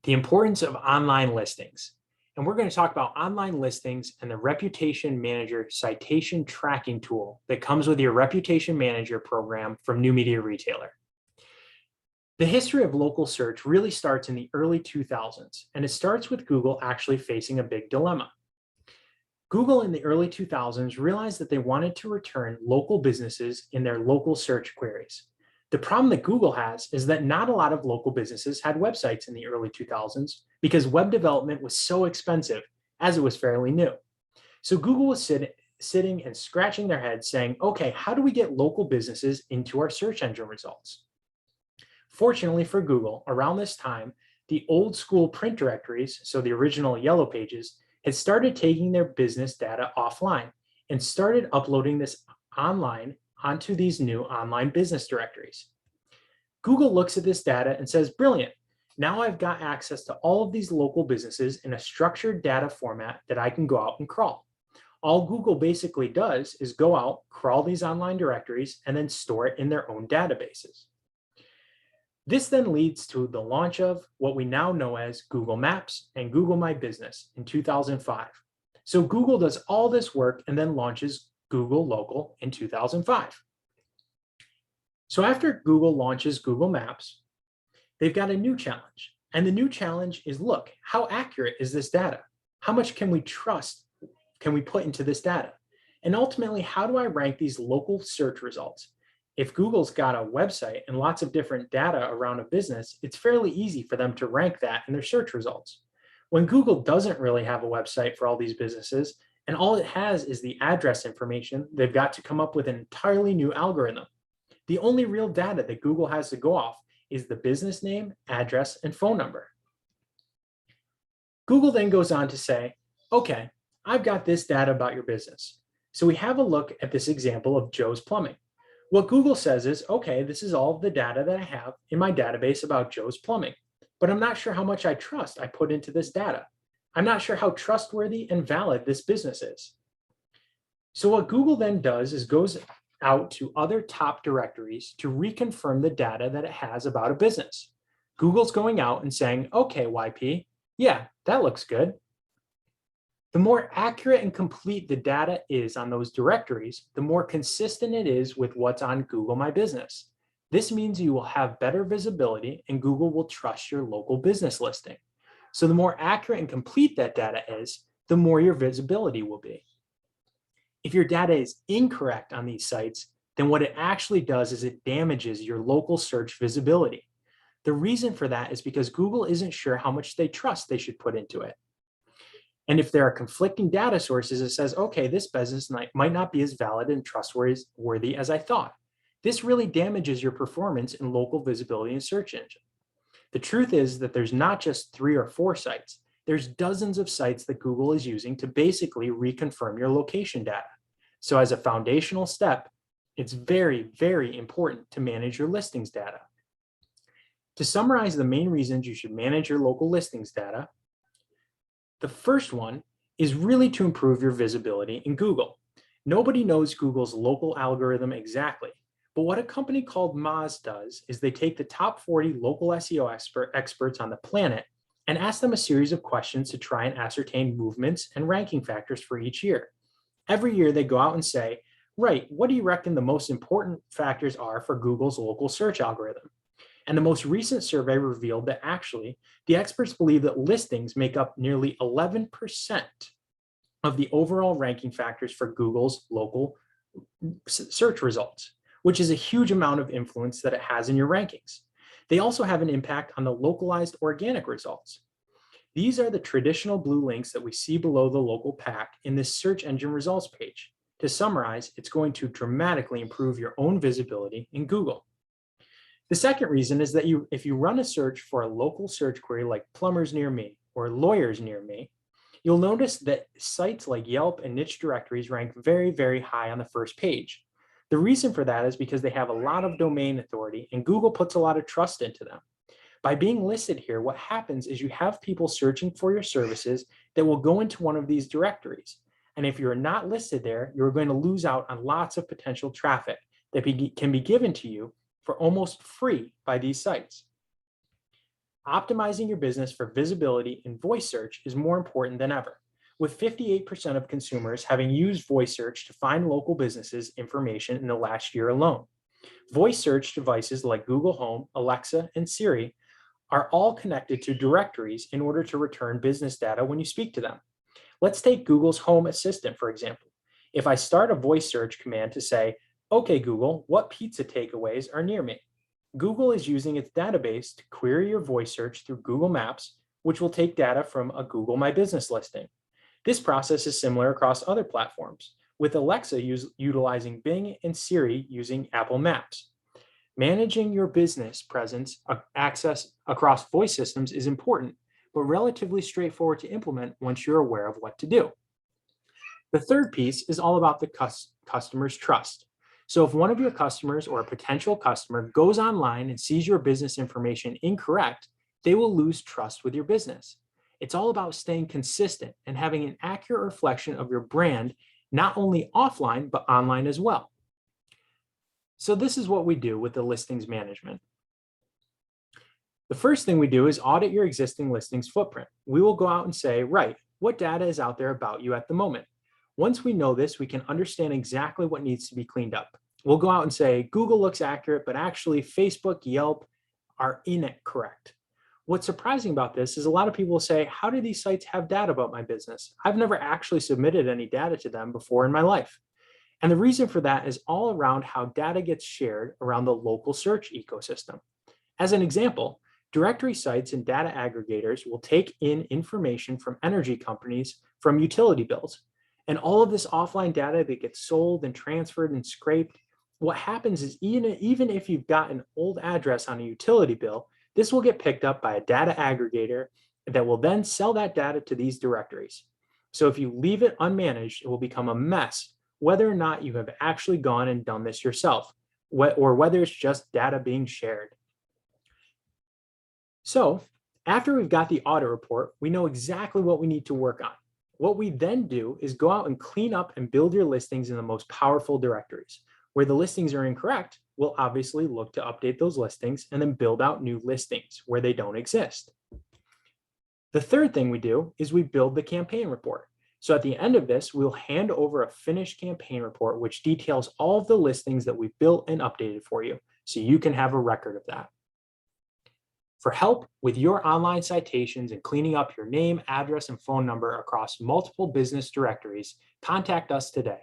the importance of online listings. And we're going to talk about online listings and the Reputation Manager citation tracking tool that comes with your Reputation Manager program from New Media Retailer. The history of local search really starts in the early 2000s, and it starts with Google actually facing a big dilemma. Google in the early 2000s realized that they wanted to return local businesses in their local search queries. The problem that Google has is that not a lot of local businesses had websites in the early 2000s because web development was so expensive as it was fairly new. So Google was sitting and scratching their heads saying, okay, how do we get local businesses into our search engine results? Fortunately for Google, around this time, the old school print directories, so the original yellow pages, had started taking their business data offline and started uploading this online onto these new online business directories. Google looks at this data and says, brilliant, now I've got access to all of these local businesses in a structured data format that I can go out and crawl. All Google basically does is go out, crawl these online directories, and then store it in their own databases. This then leads to the launch of what we now know as Google Maps and Google My Business in 2005. So Google does all this work and then launches Google Local in 2005. So after Google launches Google Maps, they've got a new challenge. And the new challenge is, look, how accurate is this data? How much can we trust, can we put into this data? And ultimately, how do I rank these local search results? If Google's got a website and lots of different data around a business, it's fairly easy for them to rank that in their search results. When Google doesn't really have a website for all these businesses, and all it has is the address information, they've got to come up with an entirely new algorithm. The only real data that Google has to go off is the business name, address, and phone number. Google then goes on to say, okay, I've got this data about your business. So we have a look at this example of Joe's Plumbing. What Google says is, okay, this is all of the data that I have in my database about Joe's Plumbing, but I'm not sure how much I trust I put into this data. I'm not sure how trustworthy and valid this business is. So what Google then does is goes out to other top directories to reconfirm the data that it has about a business. Google's going out and saying, okay, YP, yeah, that looks good. The more accurate and complete the data is on those directories, the more consistent it is with what's on Google My Business. This means you will have better visibility and Google will trust your local business listing. So the more accurate and complete that data is, the more your visibility will be. If your data is incorrect on these sites, then what it actually does is it damages your local search visibility. The reason for that is because Google isn't sure how much they trust they should put into it. And if there are conflicting data sources, it says, okay, this business might not be as valid and trustworthy as I thought. This really damages your performance in local visibility and search engine. The truth is that there's not just 3 or 4 sites. There's dozens of sites that Google is using to basically reconfirm your location data. So as a foundational step, it's very, very important to manage your listings data. To summarize the main reasons you should manage your local listings data, the first one is really to improve your visibility in Google. Nobody knows Google's local algorithm exactly, but what a company called Moz does is they take the top 40 local SEO experts on the planet and ask them a series of questions to try and ascertain movements and ranking factors for each year. Every year they go out and say, right, what do you reckon the most important factors are for Google's local search algorithm? And the most recent survey revealed that actually the experts believe that listings make up nearly 11% of the overall ranking factors for Google's local search results, which is a huge amount of influence that it has in your rankings. They also have an impact on the localized organic results. These are the traditional blue links that we see below the local pack in this search engine results page. To summarize, it's going to dramatically improve your own visibility in Google. The second reason is that if you run a search for a local search query like plumbers near me or lawyers near me, you'll notice that sites like Yelp and niche directories rank very, very high on the first page. The reason for that is because they have a lot of domain authority and Google puts a lot of trust into them. By being listed here, what happens is you have people searching for your services that will go into one of these directories. And if you're not listed there, you're going to lose out on lots of potential traffic that can be given to you for almost free by these sites. Optimizing your business for visibility in voice search is more important than ever, with 58% of consumers having used voice search to find local businesses information in the last year alone. Voice search devices like Google Home, Alexa, and Siri are all connected to directories in order to return business data when you speak to them. Let's take Google's Home Assistant, for example. If I start a voice search command to say, "Okay, Google, what pizza takeaways are near me?" Google is using its database to query your voice search through Google Maps, which will take data from a Google My Business listing. This process is similar across other platforms, with Alexa utilizing Bing and Siri using Apple Maps. Managing your business presence access across voice systems is important, but relatively straightforward to implement once you're aware of what to do. The third piece is all about the customer's trust. So if one of your customers or a potential customer goes online and sees your business information incorrect, they will lose trust with your business. It's all about staying consistent and having an accurate reflection of your brand, not only offline, but online as well. So this is what we do with the listings management. The first thing we do is audit your existing listings footprint. We will go out and say, right, what data is out there about you at the moment? Once we know this, we can understand exactly what needs to be cleaned up. We'll go out and say, Google looks accurate, but actually Facebook, Yelp are incorrect. What's surprising about this is a lot of people will say, how do these sites have data about my business? I've never actually submitted any data to them before in my life. And the reason for that is all around how data gets shared around the local search ecosystem. As an example, directory sites and data aggregators will take in information from energy companies from utility bills. And all of this offline data that gets sold and transferred and scraped, what happens is even if you've got an old address on a utility bill, this will get picked up by a data aggregator that will then sell that data to these directories. So if you leave it unmanaged, it will become a mess, whether or not you have actually gone and done this yourself, or whether it's just data being shared. So after we've got the audit report, we know exactly what we need to work on. What we then do is go out and clean up and build your listings in the most powerful directories. Where the listings are incorrect, we'll obviously look to update those listings and then build out new listings where they don't exist. The third thing we do is we build the campaign report. So at the end of this, we'll hand over a finished campaign report, which details all of the listings that we've built and updated for you, so you can have a record of that. For help with your online citations and cleaning up your name, address, and phone number across multiple business directories, contact us today.